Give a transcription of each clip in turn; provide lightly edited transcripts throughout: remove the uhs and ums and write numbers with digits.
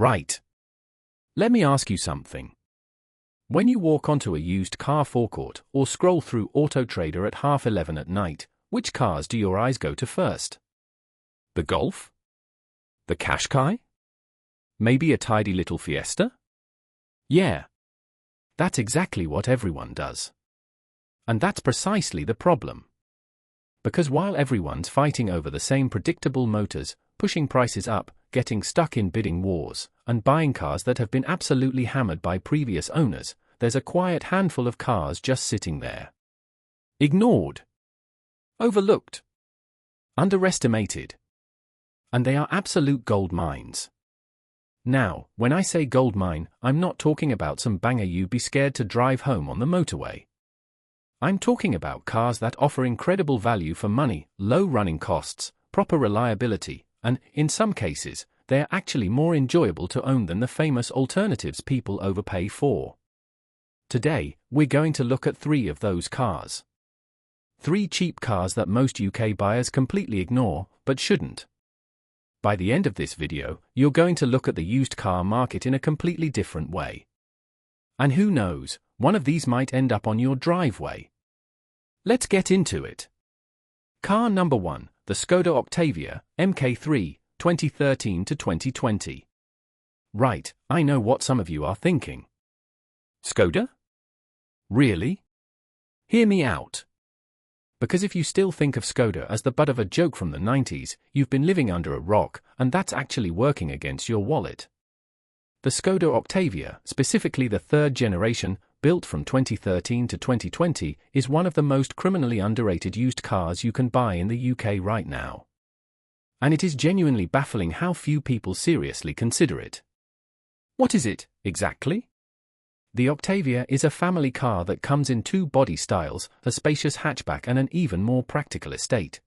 Right. Let me ask you something. When you walk onto a used car forecourt or scroll through Auto Trader at 11:30 at night, which cars do your eyes go to first? The Golf? The Qashqai? Maybe a tidy little Fiesta? Yeah. That's exactly what everyone does. And that's precisely the problem. Because while everyone's fighting over the same predictable motors, pushing prices up, getting stuck in bidding wars, and buying cars that have been absolutely hammered by previous owners, there's a quiet handful of cars just sitting there. Ignored. Overlooked. Underestimated. And they are absolute gold mines. Now, when I say gold mine, I'm not talking about some banger you'd be scared to drive home on the motorway. I'm talking about cars that offer incredible value for money, low running costs, proper reliability, and, in some cases, they're actually more enjoyable to own than the famous alternatives people overpay for. Today, we're going to look at 3 of those cars. 3 cheap cars that most UK buyers completely ignore, but shouldn't. By the end of this video, you're going to look at the used car market in a completely different way. And who knows, one of these might end up on your driveway. Let's get into it. Car number 1, the Skoda Octavia, MK3, 2013 to 2020. Right, I know what some of you are thinking. Skoda? Really? Hear me out. Because if you still think of Skoda as the butt of a joke from the 90s, you've been living under a rock, and that's actually working against your wallet. The Skoda Octavia, specifically the 3rd generation, built from 2013 to 2020, is one of the most criminally underrated used cars you can buy in the UK right now. And it is genuinely baffling how few people seriously consider it. What is it, exactly? The Octavia is a family car that comes in 2 body styles, a spacious hatchback and an even more practical estate.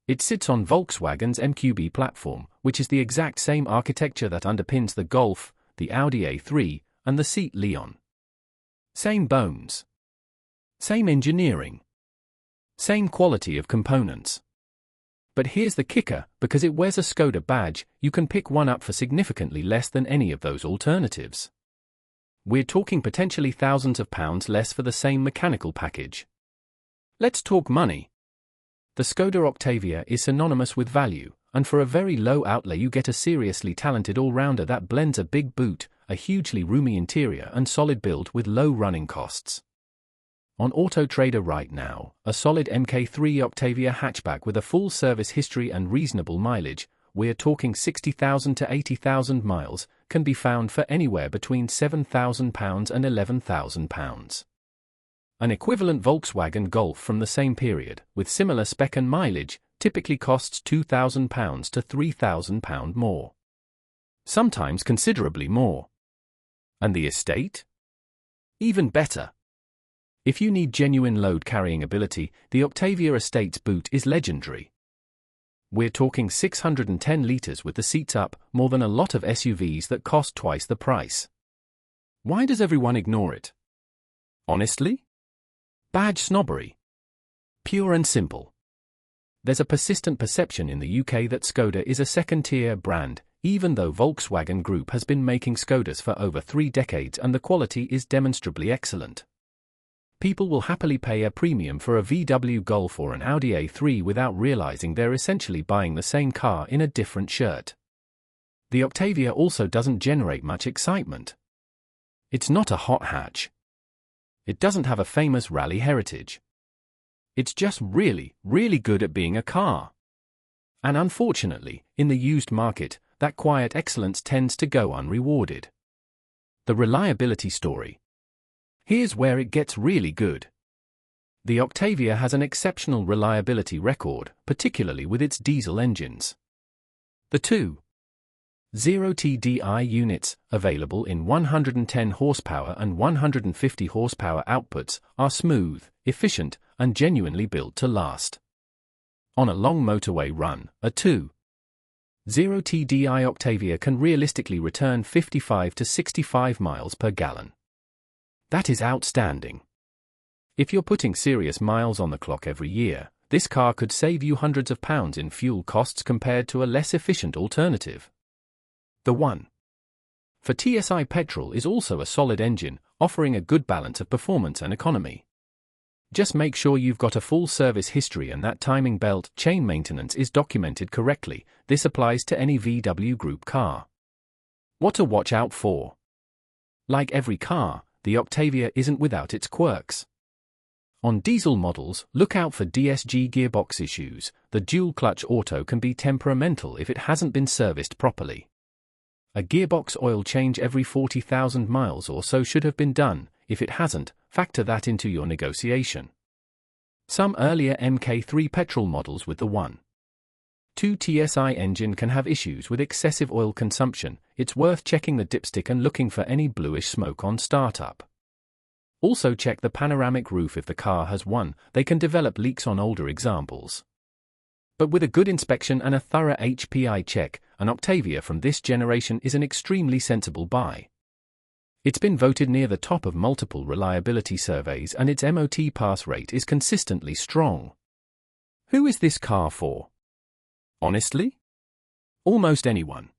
It sits on Volkswagen's MQB platform, which is the exact same architecture that underpins the Golf, the Audi A3, and the Seat Leon. Same bones. Same engineering. Same quality of components. But here's the kicker, because it wears a Skoda badge, you can pick one up for significantly less than any of those alternatives. We're talking potentially thousands of pounds less for the same mechanical package. Let's talk money. The Skoda Octavia is synonymous with value, and for a very low outlay you get a seriously talented all-rounder that blends a big boot, a hugely roomy interior and solid build with low running costs. On Auto Trader right now, a solid MK3 Octavia hatchback with a full service history and reasonable mileage, we're talking 60,000 to 80,000 miles, can be found for anywhere between £7,000 and £11,000. An equivalent Volkswagen Golf from the same period, with similar spec and mileage, typically costs £2,000 to £3,000 more. Sometimes considerably more. And the estate? Even better. If you need genuine load-carrying ability, the Octavia Estate's boot is legendary. We're talking 610 litres with the seats up, more than a lot of SUVs that cost twice the price. Why does everyone ignore it? Honestly? Badge snobbery. Pure and simple. There's a persistent perception in the UK that Skoda is a second-tier brand, even though Volkswagen Group has been making Skodas for over 3 decades and the quality is demonstrably excellent. People will happily pay a premium for a VW Golf or an Audi A3 without realizing they're essentially buying the same car in a different shirt. The Octavia also doesn't generate much excitement. It's not a hot hatch. It doesn't have a famous rally heritage. It's just really, really good at being a car. And unfortunately, in the used market, that quiet excellence tends to go unrewarded. The reliability story. Here's where it gets really good. The Octavia has an exceptional reliability record, particularly with its diesel engines. The 2.0 TDI units, available in 110 horsepower and 150 horsepower outputs, are smooth, efficient, and genuinely built to last. On a long motorway run, a 2.0 TDI Octavia can realistically return 55 to 65 miles per gallon. That is outstanding. If you're putting serious miles on the clock every year, this car could save you hundreds of pounds in fuel costs compared to a less efficient alternative. The 1.0 For TSI petrol is also a solid engine, offering a good balance of performance and economy. Just make sure you've got a full service history and that timing belt chain maintenance is documented correctly. This applies to any VW Group car. What to watch out for? Like every car, the Octavia isn't without its quirks. On diesel models, look out for DSG gearbox issues. The dual-clutch auto can be temperamental if it hasn't been serviced properly. A gearbox oil change every 40,000 miles or so should have been done. If it hasn't, factor that into your negotiation. Some earlier Mk3 petrol models with the 1.2 TSI engine can have issues with excessive oil consumption. It's worth checking the dipstick and looking for any bluish smoke on startup. Also check the panoramic roof if the car has one. They can develop leaks on older examples. But with a good inspection and a thorough HPI check, an Octavia from this generation is an extremely sensible buy. It's been voted near the top of multiple reliability surveys and its MOT pass rate is consistently strong. Who is this car for? Honestly? Almost anyone.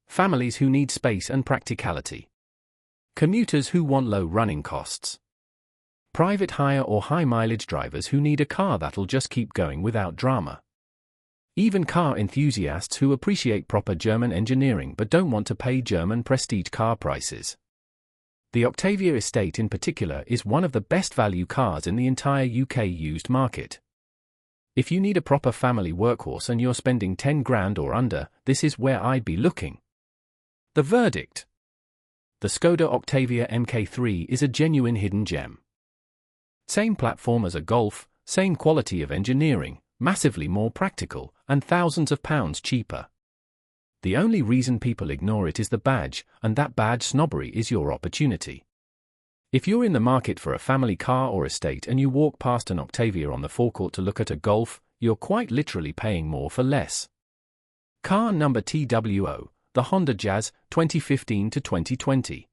Families who need space and practicality. Commuters who want low running costs. Private hire or high-mileage drivers who need a car that'll just keep going without drama. Even car enthusiasts who appreciate proper German engineering but don't want to pay German prestige car prices. The Octavia Estate in particular is one of the best value cars in the entire UK used market. If you need a proper family workhorse and you're spending 10 grand or under, this is where I'd be looking. The verdict. The Skoda Octavia Mk3 is a genuine hidden gem. Same platform as a Golf, same quality of engineering, massively more practical, and thousands of pounds cheaper. The only reason people ignore it is the badge, and that badge snobbery is your opportunity. If you're in the market for a family car or estate and you walk past an Octavia on the forecourt to look at a Golf, you're quite literally paying more for less. Car number TWO, the Honda Jazz, 2015 to 2020.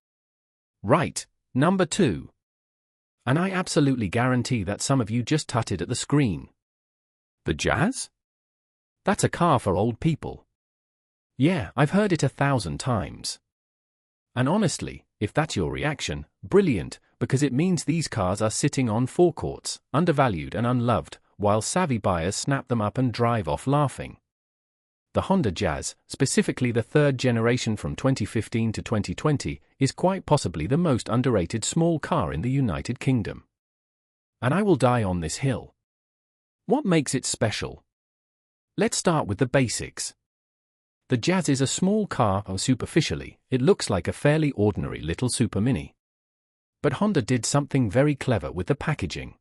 Right, number 2. And I absolutely guarantee that some of you just tutted at the screen. The Jazz? That's a car for old people. Yeah, I've heard it 1,000 times. And honestly, if that's your reaction, brilliant, because it means these cars are sitting on forecourts, undervalued and unloved, while savvy buyers snap them up and drive off laughing. The Honda Jazz, specifically the third generation from 2015 to 2020, is quite possibly the most underrated small car in the United Kingdom. And I will die on this hill. What makes it special? Let's start with the basics. The Jazz is a small car, and superficially, it looks like a fairly ordinary little Super Mini. But Honda did something very clever with the packaging.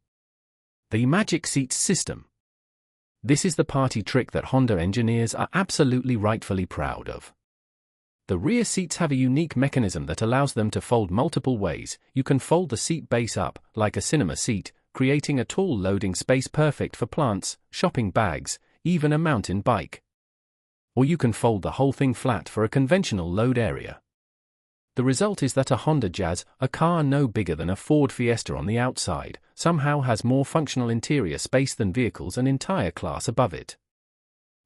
The Magic Seats system. This is the party trick that Honda engineers are absolutely rightfully proud of. The rear seats have a unique mechanism that allows them to fold multiple ways. You can fold the seat base up, like a cinema seat, creating a tall loading space perfect for plants, shopping bags, even a mountain bike. Or you can fold the whole thing flat for a conventional load area. The result is that a Honda Jazz, a car no bigger than a Ford Fiesta on the outside, somehow has more functional interior space than vehicles an entire class above it.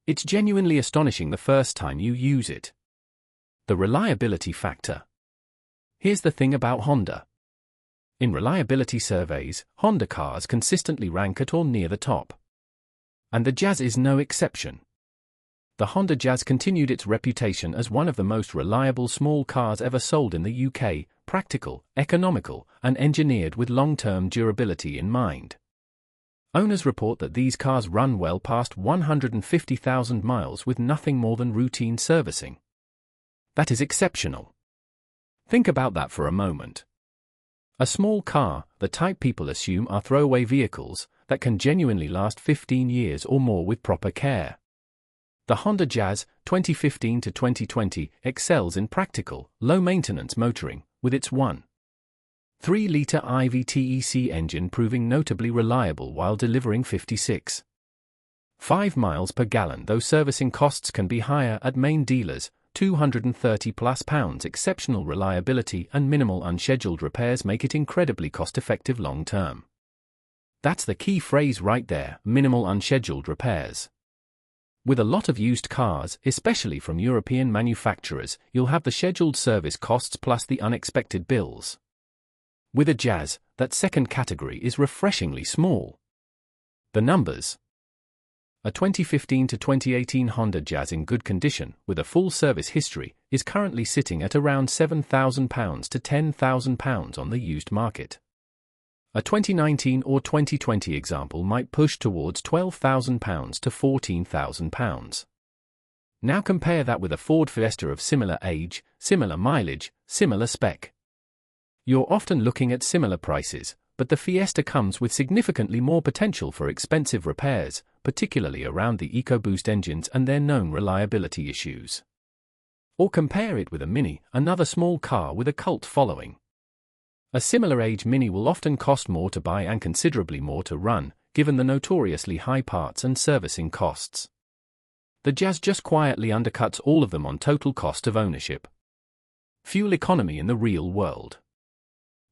It's genuinely astonishing the first time you use it. The reliability factor. Here's the thing about Honda. In reliability surveys, Honda cars consistently rank at or near the top. And the Jazz is no exception. The Honda Jazz continued its reputation as one of the most reliable small cars ever sold in the UK, practical, economical, and engineered with long-term durability in mind. Owners report that these cars run well past 150,000 miles with nothing more than routine servicing. That is exceptional. Think about that for a moment. A small car, the type people assume are throwaway vehicles, that can genuinely last 15 years or more with proper care. The Honda Jazz, 2015 to 2020, excels in practical, low-maintenance motoring, with its 1.3-litre IVTEC engine proving notably reliable while delivering 56.5 miles per gallon, though servicing costs can be higher at main dealers, £230+. Exceptional reliability and minimal unscheduled repairs make it incredibly cost-effective long-term. That's the key phrase right there, minimal unscheduled repairs. With a lot of used cars, especially from European manufacturers, you'll have the scheduled service costs plus the unexpected bills. With a Jazz, that second category is refreshingly small. The numbers. A 2015 to 2018 Honda Jazz in good condition, with a full service history, is currently sitting at around £7,000 to £10,000 on the used market. A 2019 or 2020 example might push towards £12,000 to £14,000. Now compare that with a Ford Fiesta of similar age, similar mileage, similar spec. You're often looking at similar prices, but the Fiesta comes with significantly more potential for expensive repairs, particularly around the EcoBoost engines and their known reliability issues. Or compare it with a Mini, another small car with a cult following. A similar age Mini will often cost more to buy and considerably more to run, given the notoriously high parts and servicing costs. The Jazz just quietly undercuts all of them on total cost of ownership. Fuel economy in the real world.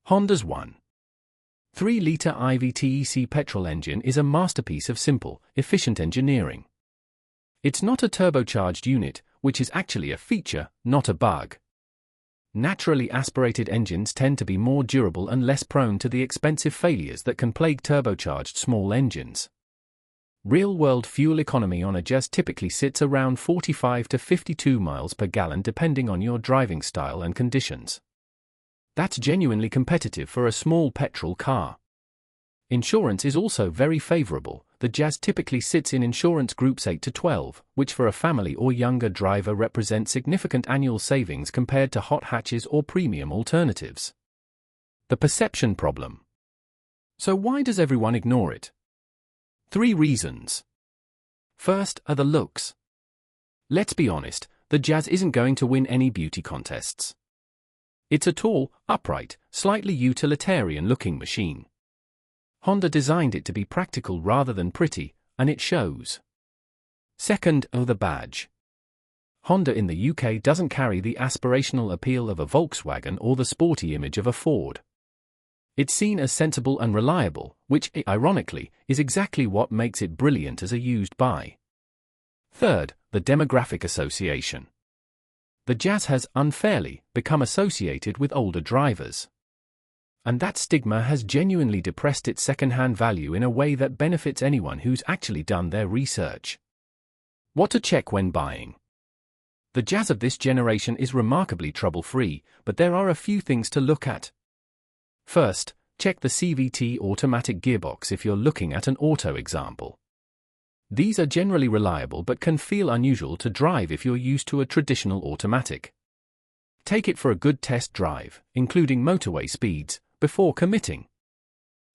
Honda's 1.3-litre IVTEC petrol engine is a masterpiece of simple, efficient engineering. It's not a turbocharged unit, which is actually a feature, not a bug. Naturally aspirated engines tend to be more durable and less prone to the expensive failures that can plague turbocharged small engines. Real-world fuel economy on a Jazz typically sits around 45 to 52 miles per gallon depending on your driving style and conditions. That's genuinely competitive for a small petrol car. Insurance is also very favorable. The Jazz typically sits in insurance groups 8 to 12, which for a family or younger driver represent significant annual savings compared to hot hatches or premium alternatives. The perception problem. So why does everyone ignore it? 3 reasons. First are the looks. Let's be honest, the Jazz isn't going to win any beauty contests. It's a tall, upright, slightly utilitarian-looking machine. Honda designed it to be practical rather than pretty, and it shows. Second, the badge. Honda in the UK doesn't carry the aspirational appeal of a Volkswagen or the sporty image of a Ford. It's seen as sensible and reliable, which, ironically, is exactly what makes it brilliant as a used buy. Third, the demographic association. The Jazz has, unfairly, become associated with older drivers. And that stigma has genuinely depressed its second-hand value in a way that benefits anyone who's actually done their research. What to check when buying? The Jazz of this generation is remarkably trouble-free, but there are a few things to look at. First, check the CVT automatic gearbox if you're looking at an auto example. These are generally reliable but can feel unusual to drive if you're used to a traditional automatic. Take it for a good test drive, including motorway speeds, before committing.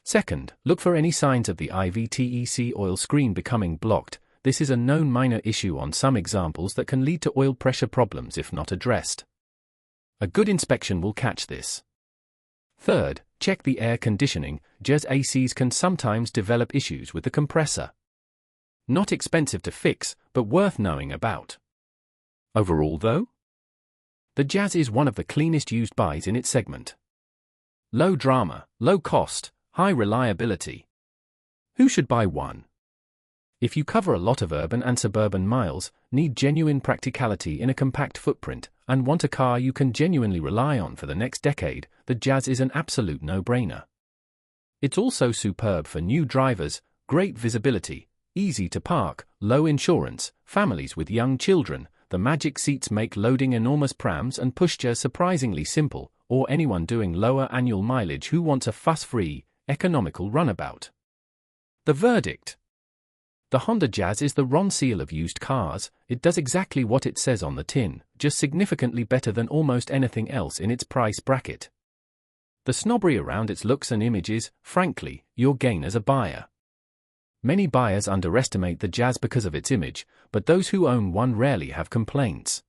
Second, look for any signs of the IVTEC oil screen becoming blocked. This is a known minor issue on some examples that can lead to oil pressure problems if not addressed. A good inspection will catch this. Third, check the air conditioning. Jazz ACs can sometimes develop issues with the compressor. Not expensive to fix, but worth knowing about. Overall though, the Jazz is one of the cleanest used buys in its segment. Low drama, low cost, high reliability. Who should buy one? If you cover a lot of urban and suburban miles, need genuine practicality in a compact footprint, and want a car you can genuinely rely on for the next decade, the Jazz is an absolute no-brainer. It's also superb for new drivers, great visibility, easy to park, low insurance, families with young children. The magic seats make loading enormous prams and pushchairs surprisingly simple, or anyone doing lower annual mileage who wants a fuss-free, economical runabout. The verdict. The Honda Jazz is the Ron Seal of used cars. It does exactly what it says on the tin, just significantly better than almost anything else in its price bracket. The snobbery around its looks and image is, frankly, your gain as a buyer. Many buyers underestimate the Jazz because of its image, but those who own one rarely have complaints.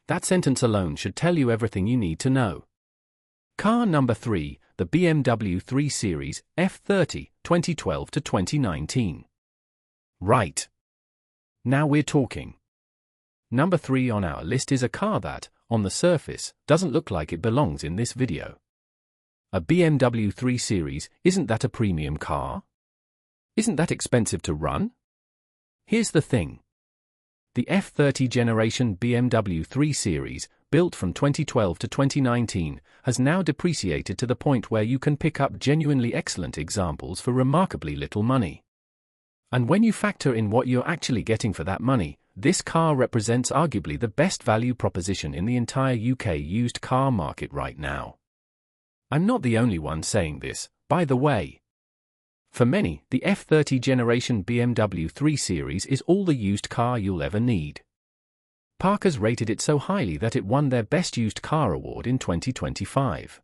That sentence alone should tell you everything you need to know. Car number 3, the BMW 3 Series F30, 2012 to 2019. Right. Now we're talking. Number 3 on our list is a car that, on the surface, doesn't look like it belongs in this video. A BMW 3 Series, isn't that a premium car? Isn't that expensive to run? Here's the thing. The F30 generation BMW 3 Series, built from 2012 to 2019, has now depreciated to the point where you can pick up genuinely excellent examples for remarkably little money. And when you factor in what you're actually getting for that money, this car represents arguably the best value proposition in the entire UK used car market right now. I'm not the only one saying this, by the way. For many, the F30 generation BMW 3 Series is all the used car you'll ever need. Parker's rated it so highly that it won their Best Used Car Award in 2025.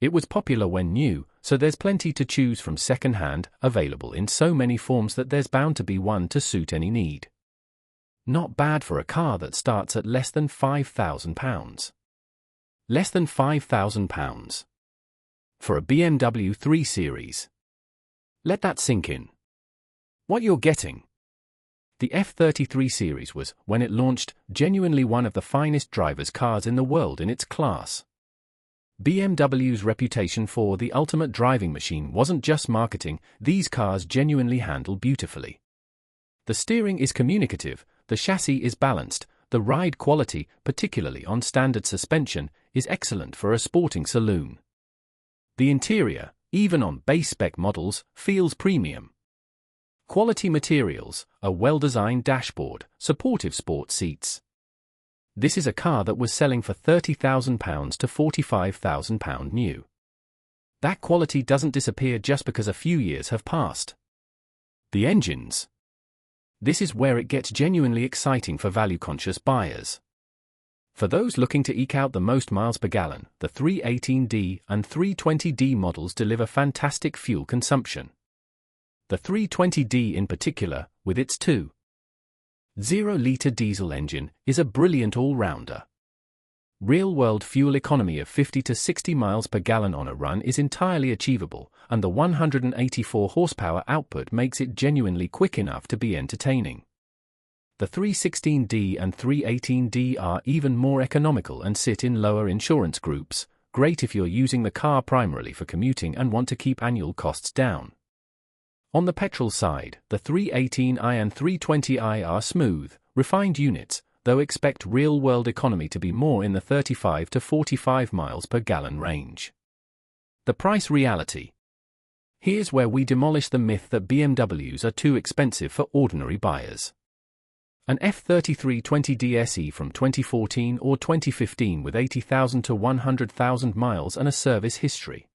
It was popular when new, so there's plenty to choose from second-hand, available in so many forms that there's bound to be one to suit any need. Not bad for a car that starts at less than £5,000. Less than £5,000. For a BMW 3 Series. Let that sink in. What you're getting. The F33 Series was, when it launched, genuinely one of the finest driver's cars in the world in its class. BMW's reputation for the ultimate driving machine wasn't just marketing, these cars genuinely handle beautifully. The steering is communicative, the chassis is balanced, the ride quality, particularly on standard suspension, is excellent for a sporting saloon. The interior, even on base-spec models, feels premium. Quality materials, a well-designed dashboard, supportive sport seats. This is a car that was selling for £30,000 to £45,000 new. That quality doesn't disappear just because a few years have passed. The engines. This is where it gets genuinely exciting for value-conscious buyers. For those looking to eke out the most miles per gallon, the 318D and 320D models deliver fantastic fuel consumption. The 320D in particular, with its 2.0-litre diesel engine, is a brilliant all-rounder. Real-world fuel economy of 50 to 60 miles per gallon on a run is entirely achievable, and the 184 horsepower output makes it genuinely quick enough to be entertaining. The 316D and 318D are even more economical and sit in lower insurance groups, great if you're using the car primarily for commuting and want to keep annual costs down. On the petrol side, the 318i and 320i are smooth, refined units, though expect real-world economy to be more in the 35 to 45 miles per gallon range. The price reality. Here's where we demolish the myth that BMWs are too expensive for ordinary buyers. An F33 20D SE from 2014 or 2015 with 80,000 to 100,000 miles and a service history.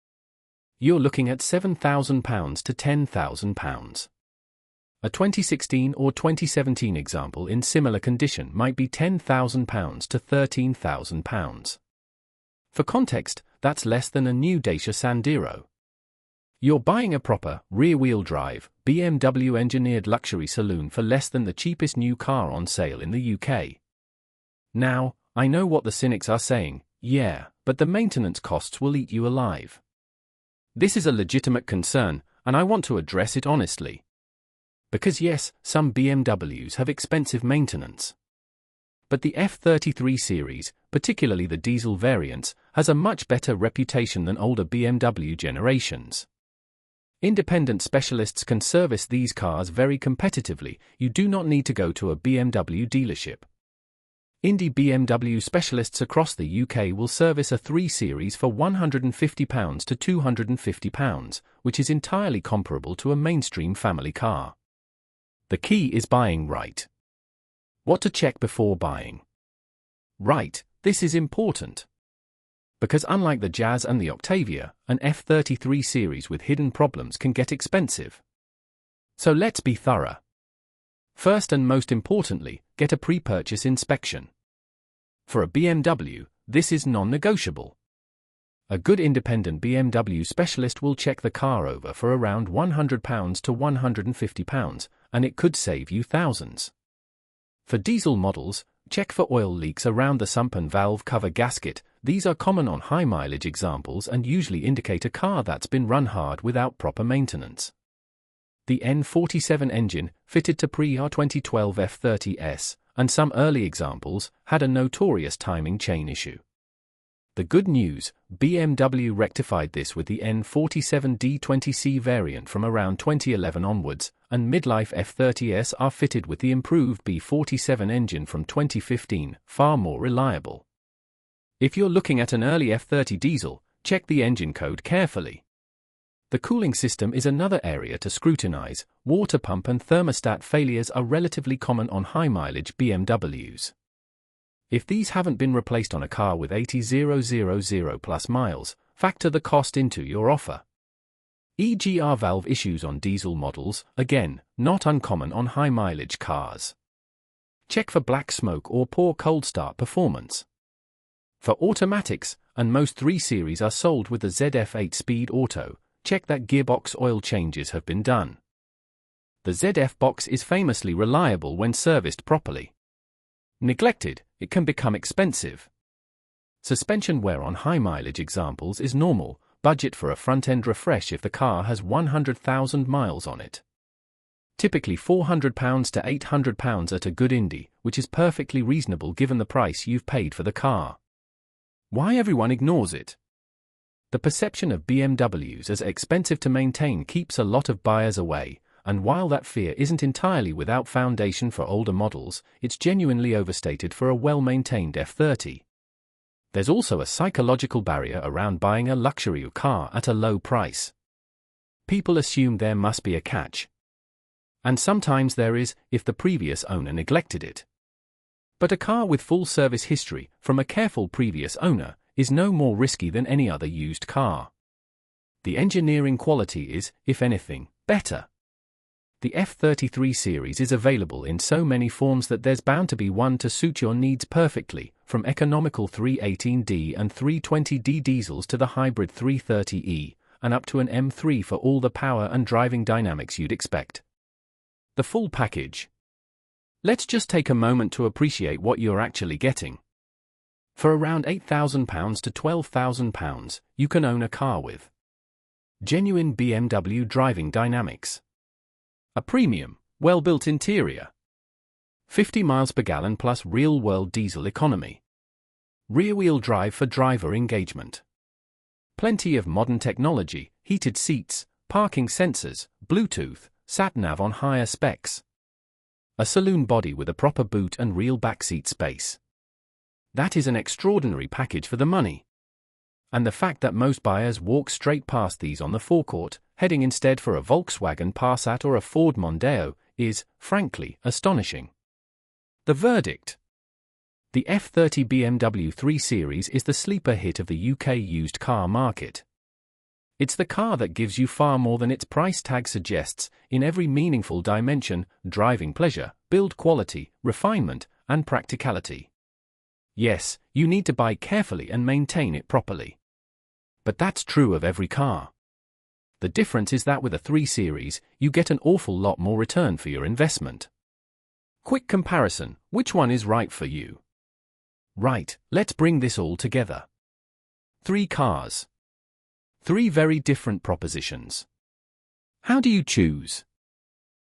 You're looking at £7,000 to £10,000. A 2016 or 2017 example in similar condition might be £10,000 to £13,000. For context, that's less than a new Dacia Sandero. You're buying a proper, rear-wheel drive, BMW-engineered luxury saloon for less than the cheapest new car on sale in the UK. Now, I know what the cynics are saying, yeah, but the maintenance costs will eat you alive. This is a legitimate concern, and I want to address it honestly. Because yes, some BMWs have expensive maintenance. But the F33 series, particularly the diesel variants, has a much better reputation than older BMW generations. Independent specialists can service these cars very competitively. You do not need to go to a BMW dealership. Indie BMW specialists across the UK will service a 3 Series for £150 to £250, which is entirely comparable to a mainstream family car. The key is buying right. What to check before buying. Right, this is important. Because unlike the Jazz and the Octavia, an F33 series with hidden problems can get expensive. So let's be thorough. First and most importantly, get a pre-purchase inspection. For a BMW, this is non-negotiable. A good independent BMW specialist will check the car over for around £100 to £150, and it could save you thousands. For diesel models, check for oil leaks around the sump and valve cover gasket. These are common on high-mileage examples and usually indicate a car that's been run hard without proper maintenance. The N47 engine, fitted to pre-R 2012 F30S, and some early examples, had a notorious timing chain issue. The good news, BMW rectified this with the N47D20C variant from around 2011 onwards, and midlife F30s are fitted with the improved B47 engine from 2015, far more reliable. If you're looking at an early F30 diesel, check the engine code carefully. The cooling system is another area to scrutinize. Water pump and thermostat failures are relatively common on high-mileage BMWs. If these haven't been replaced on a car with 80,000 plus miles, factor the cost into your offer. EGR valve issues on diesel models, again, not uncommon on high-mileage cars. Check for black smoke or poor cold start performance. For automatics, and most 3 Series are sold with the ZF 8-speed auto, check that gearbox oil changes have been done. The ZF box is famously reliable when serviced properly. Neglected, it can become expensive. Suspension wear on high-mileage examples is normal. Budget for a front-end refresh if the car has 100,000 miles on it. Typically £400 to £800 at a good Indy, which is perfectly reasonable given the price you've paid for the car. Why everyone ignores it? The perception of BMWs as expensive to maintain keeps a lot of buyers away, and while that fear isn't entirely without foundation for older models, it's genuinely overstated for a well-maintained F30. There's also a psychological barrier around buying a luxury car at a low price. People assume there must be a catch. And sometimes there is, if the previous owner neglected it. But a car with full service history, from a careful previous owner, is no more risky than any other used car. The engineering quality is, if anything, better. The F33 series is available in so many forms that there's bound to be one to suit your needs perfectly, from economical 318D and 320D diesels to the hybrid 330E, and up to an M3 for all the power and driving dynamics you'd expect. The full package. Let's just take a moment to appreciate what you're actually getting. For around £8,000 to £12,000, you can own a car with genuine BMW driving dynamics. A premium, well-built interior. 50 miles per gallon plus real-world diesel economy. Rear-wheel drive for driver engagement. Plenty of modern technology, heated seats, parking sensors, Bluetooth, sat-nav on higher specs. A saloon body with a proper boot and real backseat space. That is an extraordinary package for the money. And the fact that most buyers walk straight past these on the forecourt, heading instead for a Volkswagen Passat or a Ford Mondeo, is, frankly, astonishing. The verdict. The F30 BMW 3 Series is the sleeper hit of the UK used car market. It's the car that gives you far more than its price tag suggests, in every meaningful dimension: driving pleasure, build quality, refinement, and practicality. Yes, you need to buy carefully and maintain it properly. But that's true of every car. The difference is that with a 3 Series, you get an awful lot more return for your investment. Quick comparison, which one is right for you? Right, let's bring this all together. 3 cars. 3 very different propositions. How do you choose?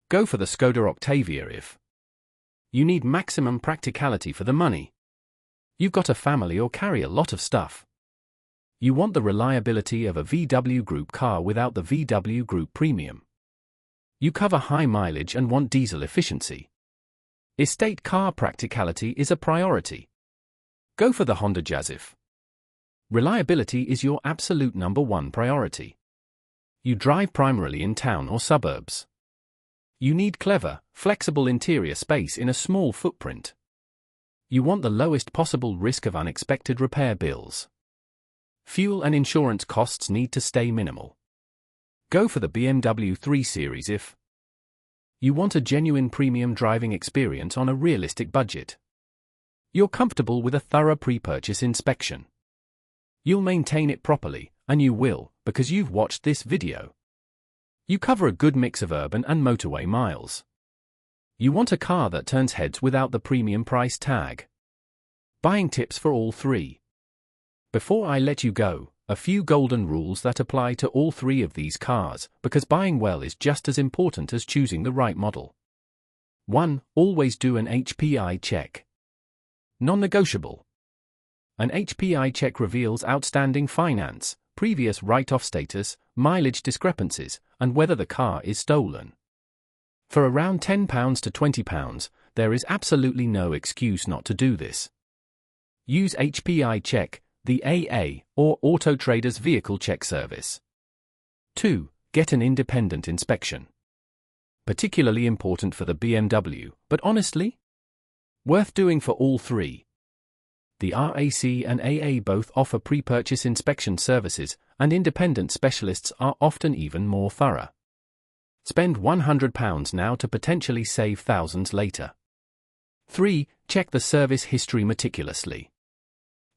Go for the Skoda Octavia if you need maximum practicality for the money. You've got a family or carry a lot of stuff. You want the reliability of a VW Group car without the VW Group Premium. You cover high mileage and want diesel efficiency. Estate car practicality is a priority. Go for the Honda Jazz if reliability is your absolute #1 priority. You drive primarily in town or suburbs. You need clever, flexible interior space in a small footprint. You want the lowest possible risk of unexpected repair bills. Fuel and insurance costs need to stay minimal. Go for the BMW 3 Series if you want a genuine premium driving experience on a realistic budget. You're comfortable with a thorough pre-purchase inspection. You'll maintain it properly, and you will, because you've watched this video. You cover a good mix of urban and motorway miles. You want a car that turns heads without the premium price tag. Buying tips for all 3. Before I let you go, a few golden rules that apply to all 3 of these cars, because buying well is just as important as choosing the right model. 1. Always do an HPI check. Non-negotiable. An HPI check reveals outstanding finance, previous write-off status, mileage discrepancies, and whether the car is stolen. For around £10 to £20, there is absolutely no excuse not to do this. Use HPI Check, the AA, or Auto Trader's vehicle check service. 2. Get an independent inspection. Particularly important for the BMW, but honestly, worth doing for all three. The RAC and AA both offer pre-purchase inspection services, and independent specialists are often even more thorough. Spend £100 now to potentially save thousands later. 3. Check the service history meticulously.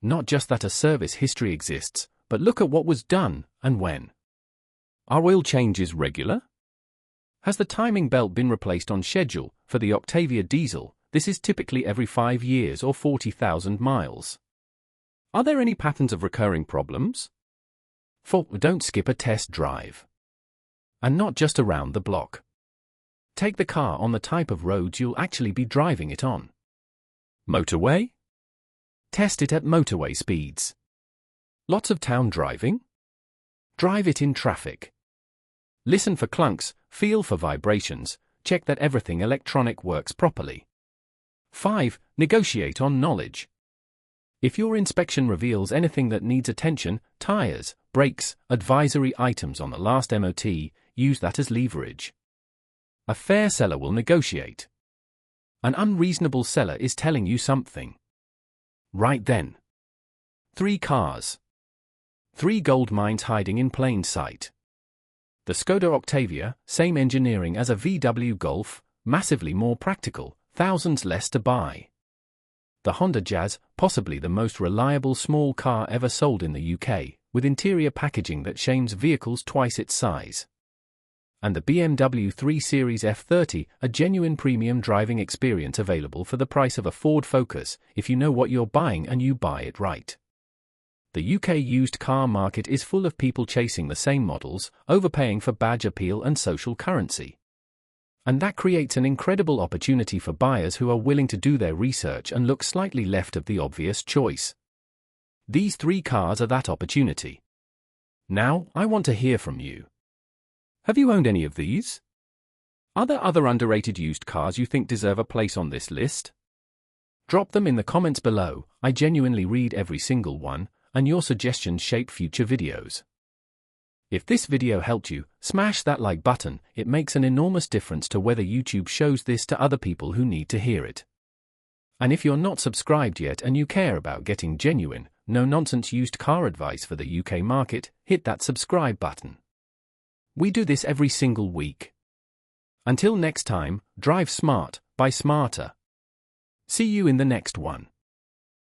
Not just that a service history exists, but look at what was done and when. Are oil changes regular? Has the timing belt been replaced on schedule? For the Octavia diesel, this is typically every 5 years or 40,000 miles. Are there any patterns of recurring problems? 4. Don't skip a test drive. And not just around the block. Take the car on the type of roads you'll actually be driving it on. Motorway? Test it at motorway speeds. Lots of town driving? Drive it in traffic. Listen for clunks, feel for vibrations, check that everything electronic works properly. 5. Negotiate on knowledge. If your inspection reveals anything that needs attention, tires, brakes, advisory items on the last MOT, use that as leverage. A fair seller will negotiate. An unreasonable seller is telling you something. Right then. 3 cars. 3 gold mines hiding in plain sight. The Skoda Octavia, same engineering as a VW Golf, massively more practical, thousands less to buy. The Honda Jazz, possibly the most reliable small car ever sold in the UK, with interior packaging that shames vehicles twice its size. And the BMW 3 Series F30, a genuine premium driving experience available for the price of a Ford Focus, if you know what you're buying and you buy it right. The UK used car market is full of people chasing the same models, overpaying for badge appeal and social currency. And that creates an incredible opportunity for buyers who are willing to do their research and look slightly left of the obvious choice. These 3 cars are that opportunity. Now, I want to hear from you. Have you owned any of these? Are there other underrated used cars you think deserve a place on this list? Drop them in the comments below. I genuinely read every single one, and your suggestions shape future videos. If this video helped you, smash that like button. It makes an enormous difference to whether YouTube shows this to other people who need to hear it. And if you're not subscribed yet and you care about getting genuine, no-nonsense used car advice for the UK market, hit that subscribe button. We do this every single week. Until next time, drive smart, buy smarter. See you in the next one.